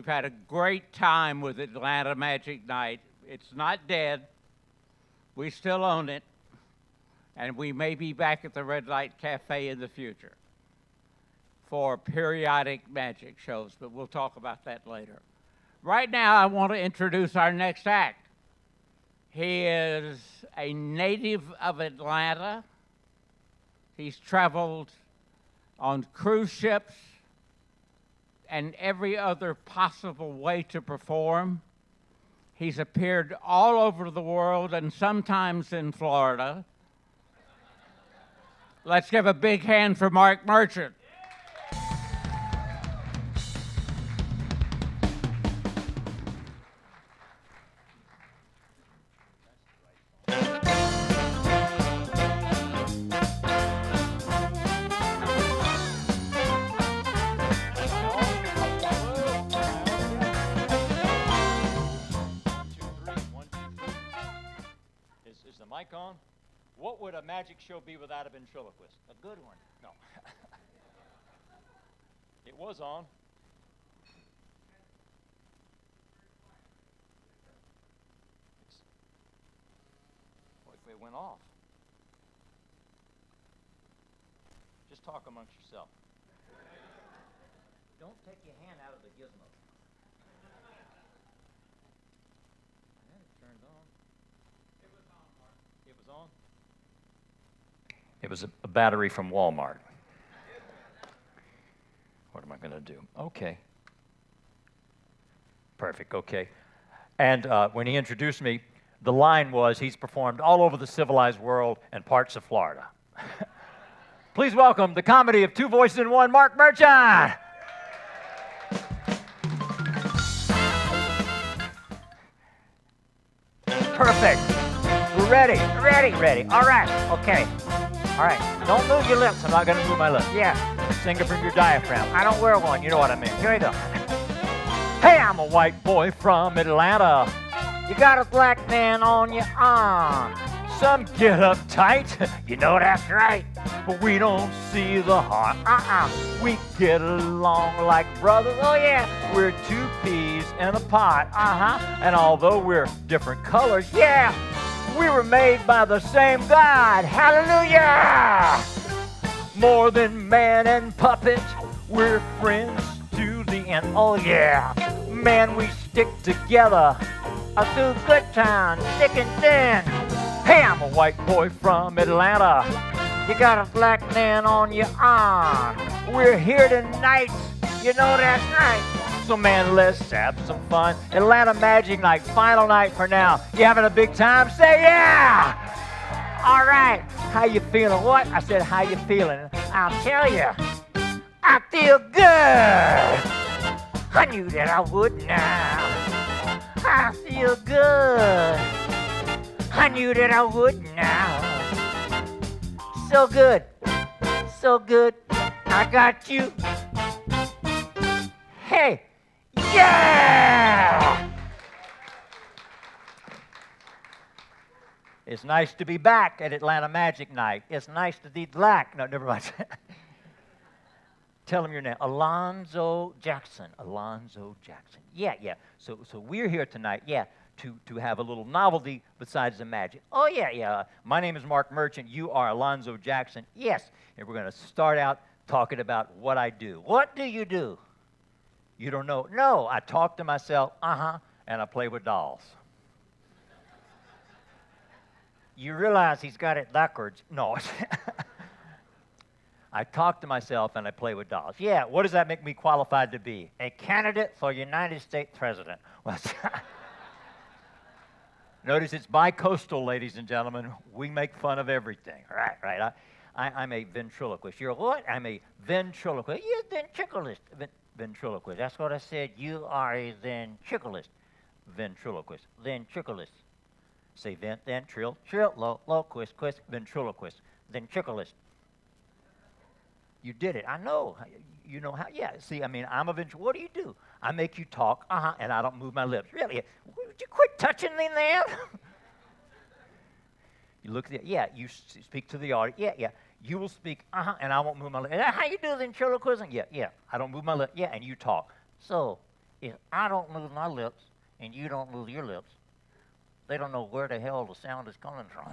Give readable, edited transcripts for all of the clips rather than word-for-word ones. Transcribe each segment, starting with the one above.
had a great time with Atlanta Magic Night. It's not dead. We still own it. And we may be back at the Red Light Cafe in the future for periodic magic shows, but we'll talk about that later. Right now, I want to introduce our next act. He is a native of Atlanta. He's traveled on cruise ships and every other possible way to perform. He's appeared all over the world and sometimes in Florida. Let's give a big hand for Mark Merchant. Is the mic on? What would a magic show be without a ventriloquist? A good one. No. It was on. It went off. Just talk amongst yourself. Don't take your hand out of the gizmo. Yeah, it turned on. It was on, Mark. It was on? It was a battery from Walmart. What am I going to do? Okay. Perfect, okay. And when he introduced me, the line was, he's performed all over the civilized world and parts of Florida. Please welcome the comedy of two voices in one, Mark Merchant. Perfect. We're ready. Ready. All right. Okay. All right. Don't move your lips. I'm not going to move my lips. Yeah. Sing it from your diaphragm. I don't wear one. You know what I mean. Here we go. Hey, I'm a white boy from Atlanta. You got a black man on your arm. Some get uptight, You know that's right. but we don't see the heart. We get along like brothers. Oh, yeah. We're two peas in a pot. And although we're different colors, Yeah. we were made by the same God. Hallelujah. More than man and puppet, we're friends to the end. Oh, yeah. Man, we stick together. Through good times, thick and thin. Hey, I'm a white boy from Atlanta. You got a black man on your arm. We're here tonight. You know that's right. So man, let's have some fun. Atlanta Magic Night, final night for now. You having a big time? Say yeah! All right. How you feeling? What? I said, how you feeling? I'll tell you. I feel good. I knew that I would now. I feel good. I knew that I would now. So good. So good. I got you. Hey. Yeah! It's nice to be back at Atlanta Magic Night. It's nice to be black. No, never mind. Tell him your name. Alonzo Jackson. Alonzo Jackson. Yeah. So we're here tonight, to have a little novelty besides the magic. Oh, yeah. My name is Mark Merchant. You are Alonzo Jackson. Yes. And we're going to start out talking about what I do. What do you do? You don't know? No, I talk to myself, and I play with dolls. You realize he's got it backwards. No. I talk to myself and I play with dolls. Yeah, what does that make me qualified to be? A candidate for United States President. Well, notice it's bi-coastal, ladies and gentlemen. We make fun of everything. Right. I'm a ventriloquist. You're what? I'm a ventriloquist. You're a ventriloquist. Ventriloquist. That's what I said. You are a ventriloquist. Ventriloquist. Ventriloquist. Say vent, then, trill, Quist, ventriloquist. ventriloquist. You did it. I know. You know how. Yeah, see, I mean, I'm a ventriloquist. What do you do? I make you talk, and I don't move my lips. Really? Would you quit touching me, man? You look at the, you speak to the audience. Yeah. You will speak, and I won't move my lips. Is that how you do ventriloquism? Yeah. I don't move my lips. Yeah, and you talk. So, if I don't move my lips and you don't move your lips, they don't know where the hell the sound is coming from.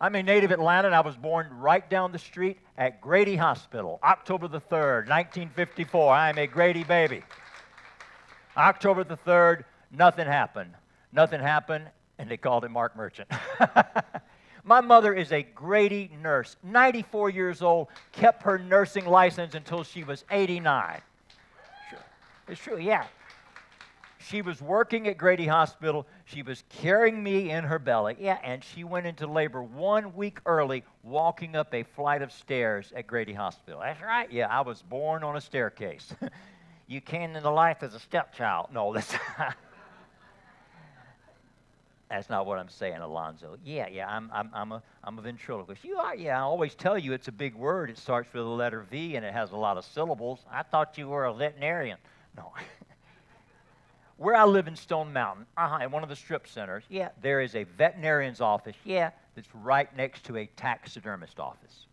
I'm a native Atlantan. I was born right down the street at Grady Hospital, October the 3rd, 1954. I am a Grady baby. October the 3rd, nothing happened. Nothing happened, and they called it Mark Merchant. My mother is a Grady nurse, 94 years old, kept her nursing license until she was 89. Sure. It's true, yeah. She was working at Grady Hospital. She was carrying me in her belly, yeah, and she went into labor 1 week early, walking up a flight of stairs at Grady Hospital. That's right, yeah, I was born on a staircase. You came into life as a stepchild. No, that's not what I'm saying, Alonzo. Yeah, I'm a ventriloquist. You are, yeah. I always tell you it's a big word. It starts with the letter V and it has a lot of syllables. I thought you were a veterinarian. No. Where I live in Stone Mountain, in one of the strip centers, yeah, there is a veterinarian's office, yeah, that's right next to a taxidermist office.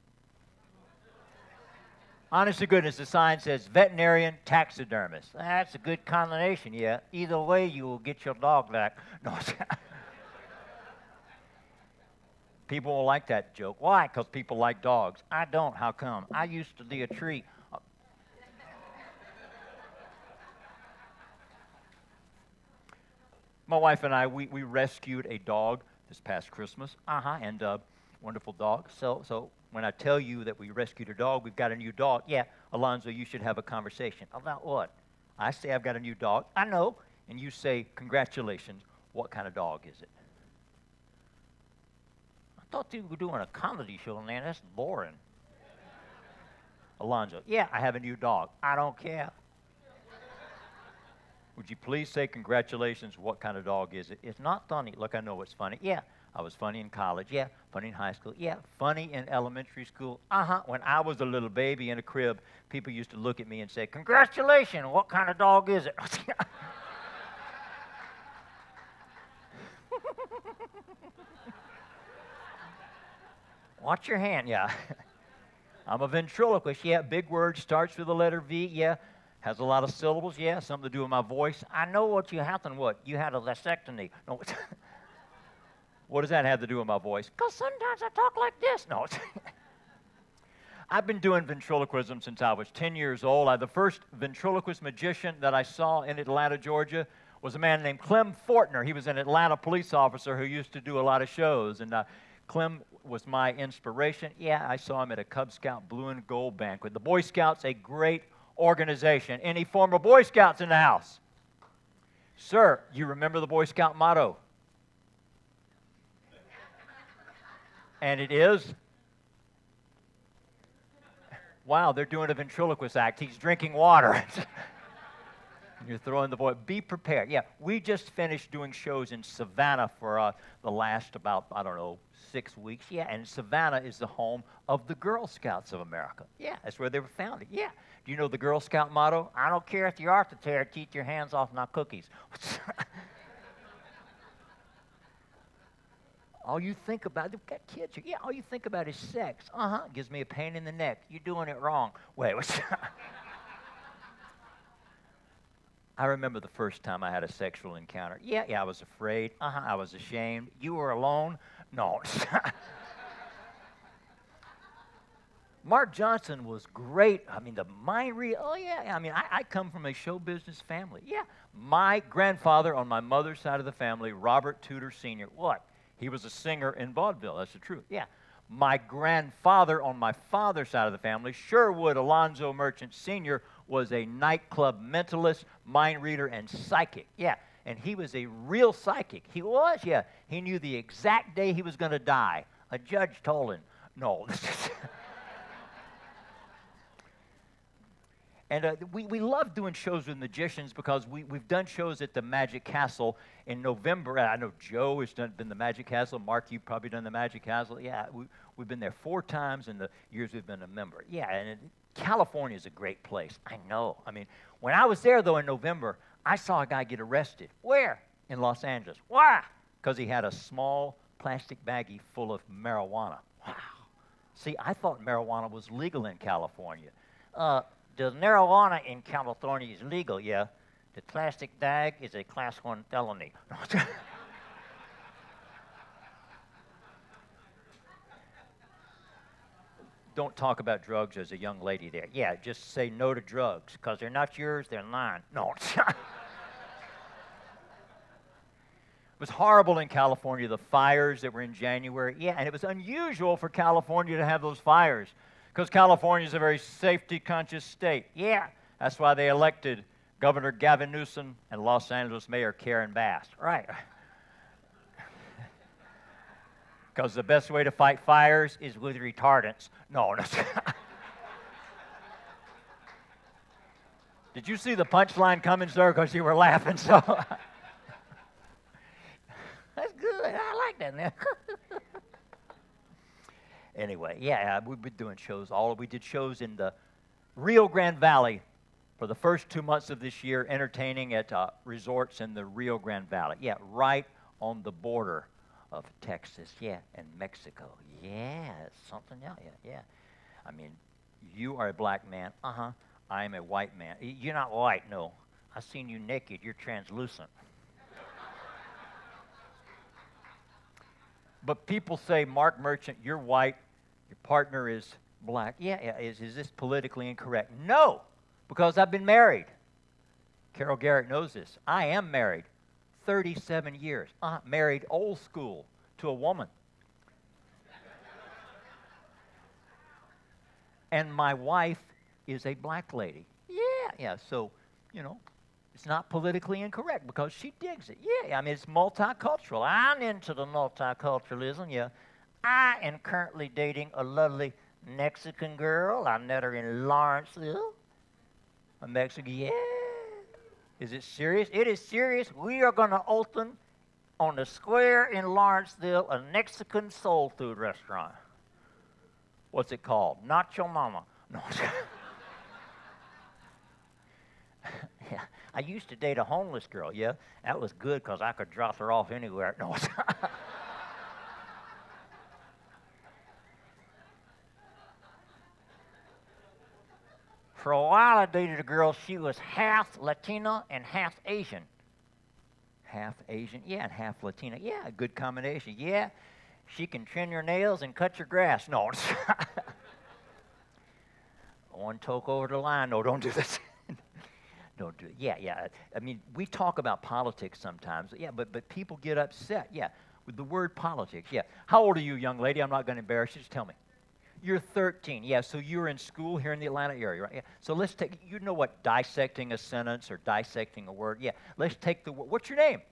Honest to goodness, the sign says veterinarian taxidermist. That's a good combination, yeah. Either way, you will get your dog back. No, people won't like that joke. Why? Because people like dogs. I don't. How come? I used to be a tree. My wife and I, we rescued a dog this past Christmas. And wonderful dog. So when I tell you that we rescued a dog, we've got a new dog. Yeah, Alonzo, you should have a conversation. About what? I say I've got a new dog. I know. And you say, congratulations. What kind of dog is it? I thought you were doing a comedy show, man. That's boring. Alonzo, yeah, I have a new dog. I don't care. Would you please say congratulations? What kind of dog is it? It's not funny. Look, I know it's funny. Yeah. I was funny in college. Yeah. Funny in high school. Yeah. Funny in elementary school. When I was a little baby in a crib, people used to look at me and say, congratulations. What kind of dog is it? Watch your hand. Yeah. I'm a ventriloquist. Yeah. Big word, starts with the letter V. Yeah. Has a lot of syllables, yeah, something to do with my voice. I know what you happened. What? You had a vasectomy. No. What does that have to do with my voice? Because sometimes I talk like this. No. I've been doing ventriloquism since I was 10 years old. The first ventriloquist magician that I saw in Atlanta, Georgia, was a man named Clem Fortner. He was an Atlanta police officer who used to do a lot of shows. And Clem was my inspiration. Yeah, I saw him at a Cub Scout blue and gold banquet. The Boy Scouts, a great organization. Any former Boy Scouts in the house? Sir, you remember the Boy Scout motto? And it is? Wow, they're doing a ventriloquist act. He's drinking water. You're throwing the boy. Be prepared. Yeah, we just finished doing shows in Savannah for the last about, 6 weeks. Yeah, and Savannah is the home of the Girl Scouts of America. Yeah, that's where they were founded. Yeah. Do you know the Girl Scout motto? I don't care if you are to tear, keep your hands off my cookies. All you think about, they've got kids here. Yeah, all you think about is sex. Gives me a pain in the neck. You're doing it wrong. Wait, what's I remember the first time I had a sexual encounter. Yeah, I was afraid. I was ashamed. You were alone? No. Mark Johnson was great. I mean, the mind read. Oh, yeah. I mean, I come from a show business family. Yeah. My grandfather on my mother's side of the family, Robert Tudor Sr., what? He was a singer in vaudeville. That's the truth. Yeah. My grandfather on my father's side of the family, Sherwood Alonzo Merchant Sr., was a nightclub mentalist, mind reader, and psychic. Yeah. And he was a real psychic. He was, yeah. He knew the exact day he was going to die. A judge told him. No. And we love doing shows with magicians because we've done shows at the Magic Castle in November. I know Joe has been the Magic Castle. Mark, you've probably done the Magic Castle. Yeah, we've been there 4 times in the years we've been a member. Yeah, and California is a great place. I know. I mean, when I was there, though, in November, I saw a guy get arrested. Where? In Los Angeles. Why? Because he had a small plastic baggie full of marijuana. Wow. See, I thought marijuana was legal in California. The marijuana in California is legal, yeah. The plastic bag is a class 1 felony. Don't talk about drugs as a young lady there. Yeah, just say no to drugs, because they're not yours, they're mine. No. It was horrible in California, the fires that were in January. Yeah, and it was unusual for California to have those fires, because California is a very safety-conscious state. Yeah, that's why they elected Governor Gavin Newsom and Los Angeles Mayor Karen Bass. Right. Because the best way to fight fires is with retardants. No. Did you see the punchline coming, sir? Because you were laughing so. That's good. I like that now. Anyway, yeah, we've been doing shows. We did shows in the Rio Grande Valley for the first 2 months of this year, entertaining at resorts in the Rio Grande Valley. Yeah, right on the border of Texas, yeah, and Mexico. Yeah, it's something else, yeah. I mean, you are a black man. I am a white man. You're not white, no. I seen you naked. You're translucent. But people say, Mark Merchant, you're white. Your partner is black. Yeah. Is this politically incorrect? No, because I've been married. Carol Garrett knows this. I am married. 37 years. Married old school to a woman. And my wife is a black lady. Yeah, so, it's not politically incorrect because she digs it. Yeah, I mean, it's multicultural. I'm into the multiculturalism, yeah. I am currently dating a lovely Mexican girl. I met her in Lawrenceville. A Mexican, yeah. Is it serious? It is serious. We are going to open on the square in Lawrenceville a Mexican soul food restaurant. What's it called? Nacho Mama. No. Yeah, I used to date a homeless girl, yeah. That was good because I could drop her off anywhere. No. For a while, I dated a girl. She was half Latina and half Asian. Half Asian, yeah, and half Latina. Yeah, a good combination. Yeah, she can trim your nails and cut your grass. No. One toke over the line. No, don't do this. Don't do it. Yeah. I mean, we talk about politics sometimes. Yeah, but people get upset. Yeah, with the word politics. Yeah. How old are you, young lady? I'm not going to embarrass you. Just tell me. You're 13, yeah, so you're in school here in the Atlanta area, right? Yeah. So let's take, you know what dissecting a sentence or dissecting a word, yeah. Let's take the word, what's your name?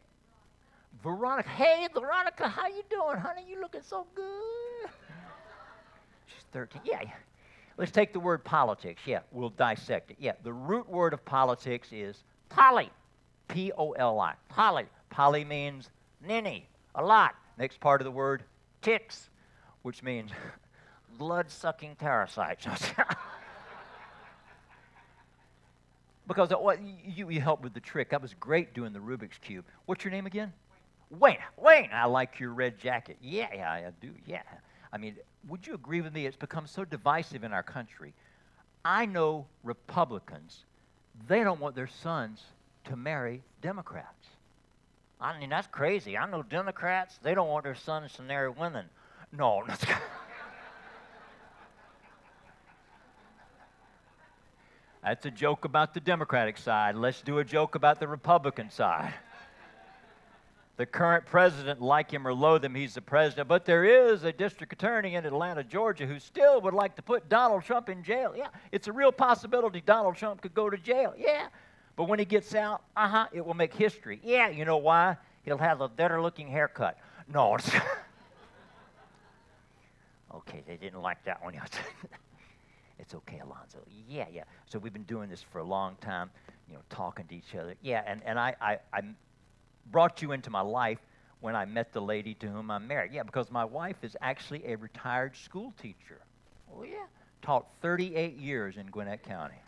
Veronica. Hey, Veronica, how you doing, honey? You looking so good. She's 13, yeah. Let's take the word politics, yeah, we'll dissect it. Yeah, the root word of politics is Polly. P-O-L-I, poly. Poly means ninny, a lot. Next part of the word, ticks, which means blood-sucking parasites. Because you helped with the trick. That was great doing the Rubik's Cube. What's your name again? Wayne. I like your red jacket. Yeah, I do, yeah. I mean, would you agree with me? It's become so divisive in our country. I know Republicans, they don't want their sons to marry Democrats. I mean, that's crazy. I know Democrats, they don't want their sons to marry women. No. That's a joke about the Democratic side. Let's do a joke about the Republican side. The current president, like him or loathe him, he's the president. But there is a district attorney in Atlanta, Georgia, who still would like to put Donald Trump in jail. Yeah, it's a real possibility Donald Trump could go to jail. Yeah, but when he gets out, it will make history. Yeah, you know why? He'll have a better-looking haircut. No. Okay, they didn't like that one. It's okay, Alonzo. Yeah. So we've been doing this for a long time, talking to each other. Yeah, and I brought you into my life when I met the lady to whom I'm married. Yeah, because my wife is actually a retired school teacher. Oh, yeah. Taught 38 years in Gwinnett County.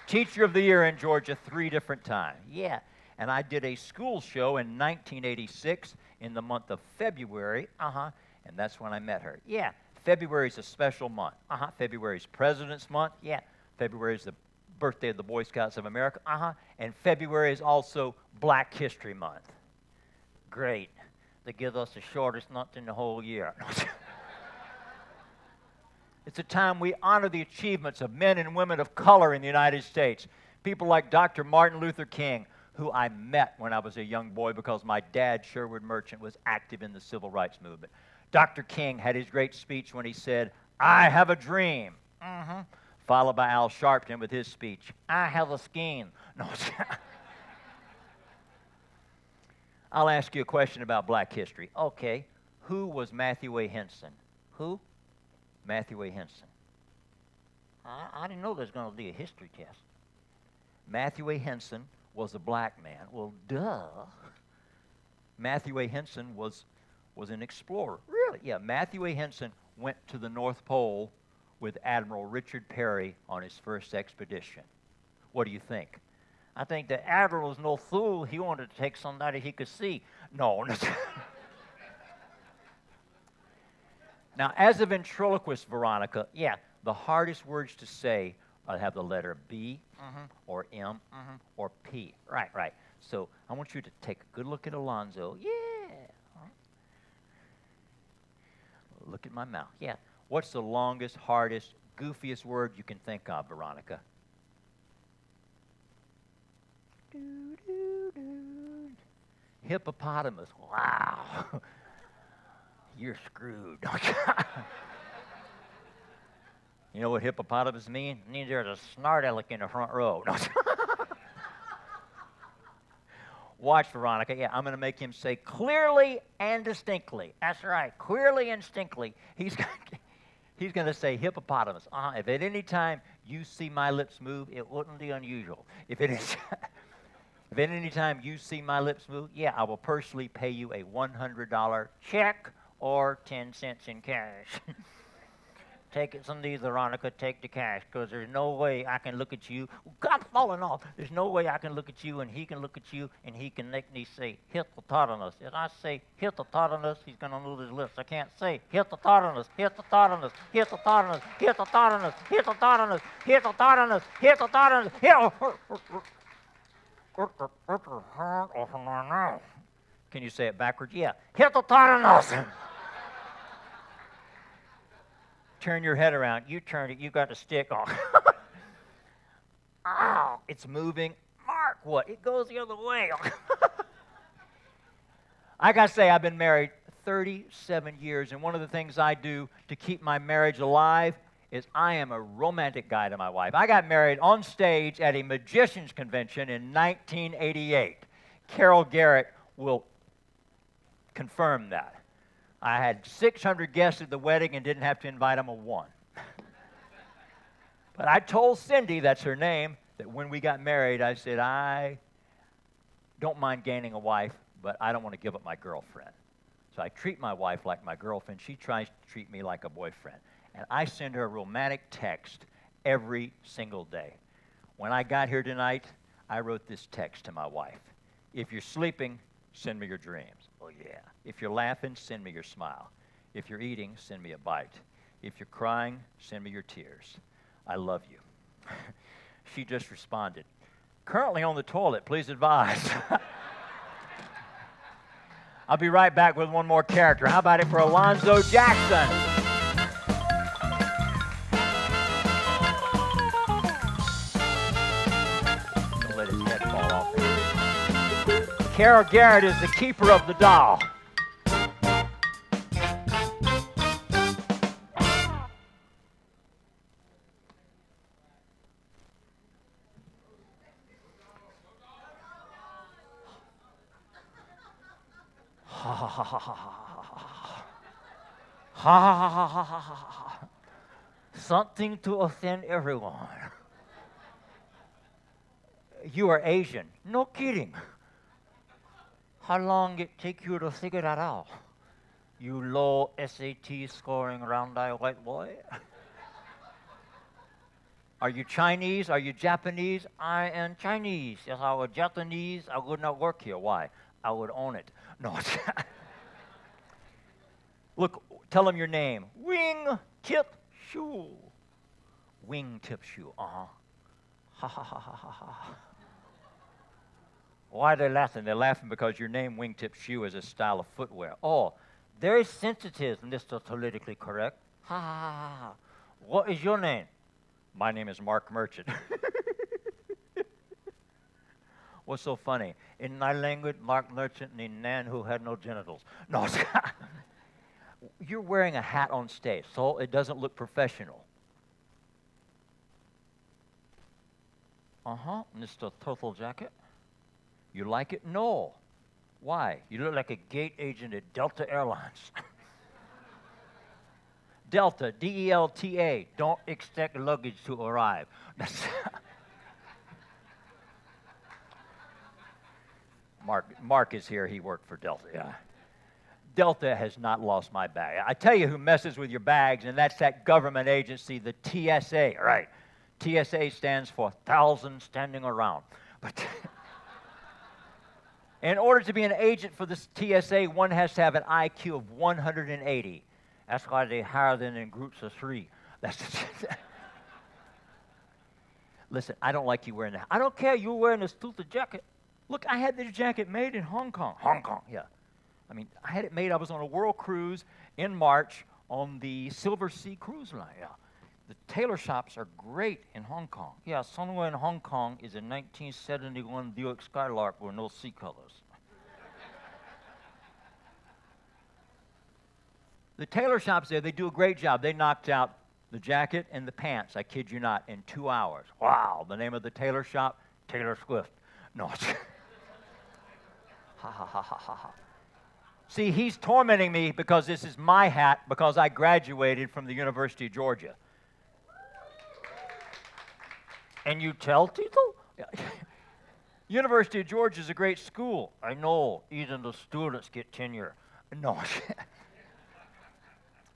Teacher of the Year in Georgia 3 different times. Yeah. And I did a school show in 1986 in the month of February. And And that's when I met her. Yeah, February's a special month. February's President's Month. Yeah, February's the birthday of the Boy Scouts of America. And February is also Black History Month. Great. They give us the shortest month in the whole year. It's a time we honor the achievements of men and women of color in the United States. People like Dr. Martin Luther King, who I met when I was a young boy because my dad, Sherwood Merchant, was active in the civil rights movement. Dr. King had his great speech when he said, "I have a dream," followed by Al Sharpton with his speech, "I have a scheme." No. I'll ask you a question about Black history. Okay, who was Matthew A. Henson? Who? Matthew A. Henson. I didn't know there was going to be a history test. Matthew A. Henson was a black man. Well, duh. Matthew A. Henson was an explorer. Really? Yeah, Matthew A. Henson went to the North Pole with Admiral Richard Perry on his first expedition. What do you think? I think the admiral was no fool. He wanted to take somebody he could see. No. Now, as a ventriloquist, Veronica, yeah, the hardest words to say have the letter B or M or P. Right. So I want you to take a good look at Alonzo. Yeah. Look at my mouth. Yeah. What's the longest, hardest, goofiest word you can think of, Veronica? Hippopotamus. Wow. You're screwed. You know what hippopotamus means? It means there's a snart aleck in the front row. Watch, Veronica. Yeah, I'm going to make him say clearly and distinctly. That's right, clearly and distinctly. He's going to say hippopotamus. If at any time you see my lips move, it wouldn't be unusual. If at any time you see my lips move, yeah, I will personally pay you a $100 check or 10 cents in cash. Take it from these, Veronica, take the cash, because there's no way I can look at you. I'm falling off. There's no way I can look at you, and he can look at you, and he can make me say hippopotamus. If I say hippopotamus, he's going to lose his lips. I can't say hippopotamus, hippopotamus, hippopotamus, hippopotamus, hippopotamus, hippopotamus, hippopotamus, hippopotamus. Can you say it backwards? Yeah. Hippopotamus. Turn your head around. You turned it. You got the stick on. Ow, it's moving. Mark, what? It goes the other way. I got to say, I've been married 37 years, and one of the things I do to keep my marriage alive is I am a romantic guy to my wife. I got married on stage at a magician's convention in 1988. Carol Garrett will confirm that. I had 600 guests at the wedding and didn't have to invite them a one. But I told Cindy, that's her name, that when we got married, I said, I don't mind gaining a wife, but I don't want to give up my girlfriend. So I treat my wife like my girlfriend. She tries to treat me like a boyfriend. And I send her a romantic text every single day. When I got here tonight, I wrote this text to my wife. If you're sleeping, send me your dreams. Oh, yeah. If you're laughing, send me your smile. If you're eating, send me a bite. If you're crying, send me your tears. I love you. She just responded, currently on the toilet, please advise. I'll be right back with one more character. How about it for Alonzo Jackson? Don't let his head fall off. Carol Garrett is the keeper of the doll. Something to offend everyone. You are Asian. No kidding. How long it take you to figure that out? You low SAT scoring round-eye white boy? Are you Chinese? Are you Japanese? I am Chinese. If I were Japanese, I would not work here. Why? I would own it. No. Look, Tell them your name. Wingtip Shoe. Wingtip Shoe. Uh-huh. Ha ha ha ha ha ha. Why are they laughing? They're laughing because your name, Wingtip Shoe, is a style of footwear. Oh, very sensitive, Mr. Politically Correct. Ha ha ha ha ha. What is your name? My name is Mark Merchant. What's so funny? In my language, Mark Merchant means man who had no genitals. No, you're wearing a hat on stage, so it doesn't look professional. Uh-huh, Mr. Turtle Jacket. You like it? No. Why? You look like a gate agent at Delta Airlines. Delta, D-E-L-T-A, don't expect luggage to arrive. Mark is here. He worked for Delta. Yeah. Delta has not lost my bag. I tell you who messes with your bags, and that's that government agency, the TSA. Right. TSA stands for Thousand Standing Around. But in order to be an agent for this TSA, one has to have an IQ of 180. That's why they hire them in groups of 3. Listen, I don't like you wearing that. I don't care you were wearing this Tuta jacket. Look, I had this jacket made in Hong Kong. Hong Kong, yeah. I mean, I had it made. I was on a world cruise in March on the Silver Sea Cruise Line, yeah. The tailor shops are great in Hong Kong. Yeah, somewhere in Hong Kong is a 1971 Buick Skylark with no sea colors. The tailor shops there, they do a great job. They knocked out the jacket and the pants, I kid you not, in 2 hours. Wow, the name of the tailor shop, Taylor Swift. No. Ha ha ha ha ha ha. See, he's tormenting me because this is my hat because I graduated from the University of Georgia. And you tell Tito? University of Georgia is a great school. I know, even the students get tenure. No.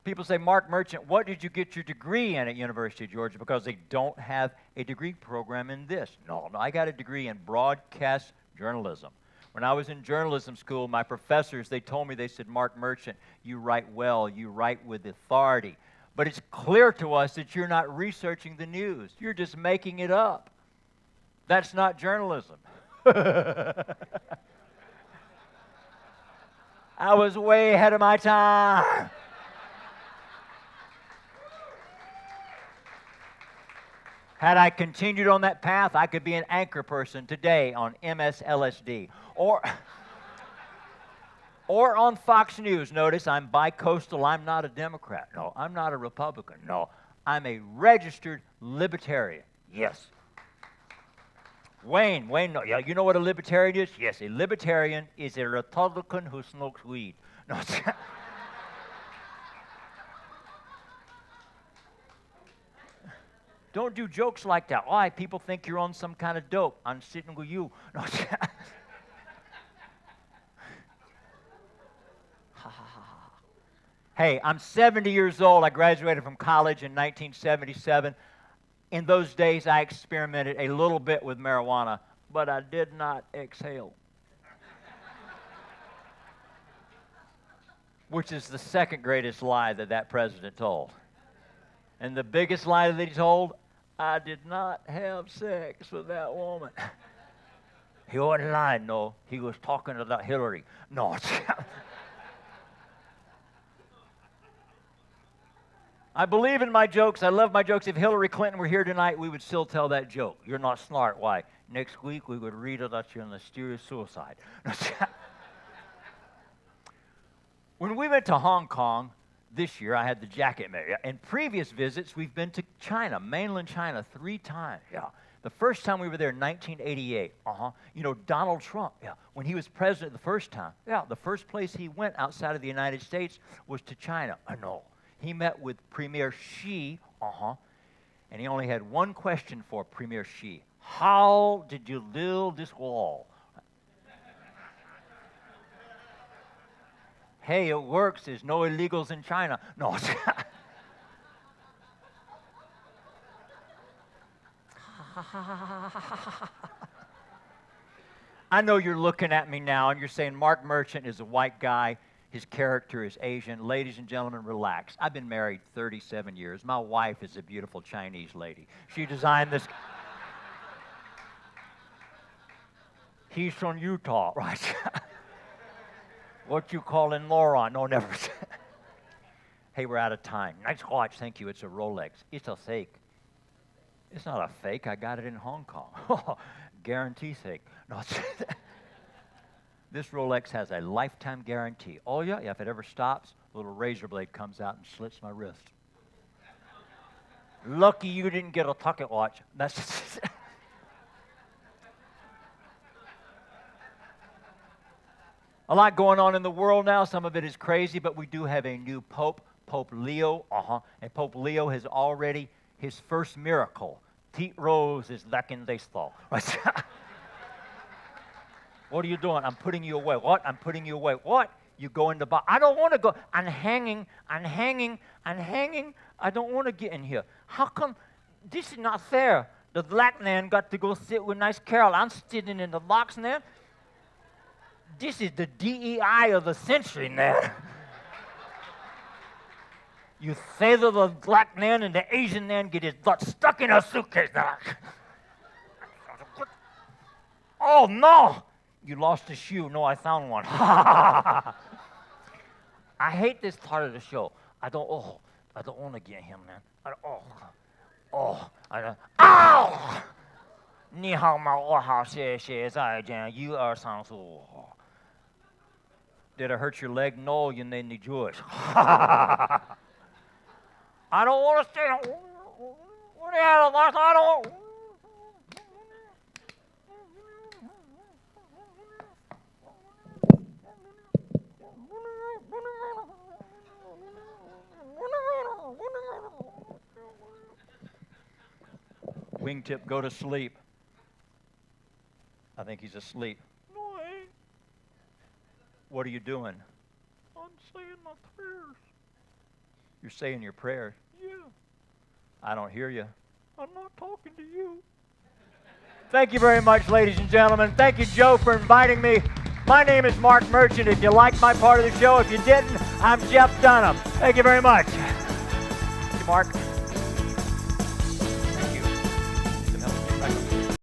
People say, Mark Merchant, what did you get your degree in at University of Georgia? Because they don't have a degree program in this. No, I got a degree in broadcast journalism. When I was in journalism school, my professors, they told me, they said, Mark Merchant, you write well, you write with authority. But it's clear to us that you're not researching the news. You're just making it up. That's not journalism. I was way ahead of my time. Had I continued on that path, I could be an anchor person today on MSLSD. Or on Fox News. Notice I'm bi-coastal. I'm not a Democrat. No, I'm not a Republican. No, I'm a registered libertarian. Yes. Wayne, no, yeah, you know what a libertarian is? Yes, a libertarian is a Republican who smokes weed. No, don't do jokes like that. Why? People think you're on some kind of dope. I'm sitting with you. No. Hey, I'm 70 years old. I graduated from college in 1977. In those days, I experimented a little bit with marijuana, but I did not exhale. Which is the second greatest lie that president told. And the biggest lie that he told, I did not have sex with that woman. He wasn't lying, no. He was talking about Hillary. No. I believe in my jokes. I love my jokes. If Hillary Clinton were here tonight, we would still tell that joke. You're not smart. Why? Next week, we would read about your mysterious suicide. When we went to Hong Kong this year, I had the jacket made. In previous visits, we've been to China, mainland China, 3 times. Yeah. The first time we were there in 1988. You know, Donald Trump, yeah, when he was president the first time, yeah, the first place he went outside of the United States was to China. I know. He met with Premier Xi, and he only had one question for Premier Xi. How did you build this wall? Hey, it works. There's no illegals in China. No. I know you're looking at me now and you're saying Mark Merchant is a white guy. His character is Asian. Ladies and gentlemen, relax. I've been married 37 years. My wife is a beautiful Chinese lady. She designed this. He's from Utah, right? What you calling Laura? No, never. Hey, we're out of time. Nice watch, thank you. It's a Rolex. It's a fake. It's not a fake. I got it in Hong Kong. Guarantee fake. No, this Rolex has a lifetime guarantee. Oh, yeah, if it ever stops, a little razor blade comes out and slits my wrist. Lucky you didn't get a pocket watch. That's a lot going on in the world now. Some of it is crazy, but we do have a new Pope, Pope Leo. And Pope Leo has already, his first miracle, Pete Rose is lacking this fall. What are you doing? I'm putting you away. What? I'm putting you away. What? You go in the box. I don't want to go. I'm hanging. I don't want to get in here. How come? This is not fair. The black man got to go sit with nice Carol. I'm sitting in the box now. This is the DEI of the century now. You feather the black man and the Asian man get his butt stuck in a suitcase now. Oh, no. You lost a shoe. No, I found one. I hate this part of the show. I don't want to get him, man. I don't. Ow! 你好吗？我好，谢谢，再见。1、2、3、4。Did I hurt your leg? No, you need me Jewish. I don't want to stay. What the hell? I don't. Wingtip, go to sleep. I think he's asleep. No, I ain't. What are you doing? I'm saying my prayers. You're saying your prayers? Yeah. I don't hear you. I'm not talking to you. Thank you very much, ladies and gentlemen. Thank you, Joe, for inviting me. My name is Mark Merchant. If you liked my part of the show, if you didn't, I'm Jeff Dunham. Thank you very much. Thank you, Mark.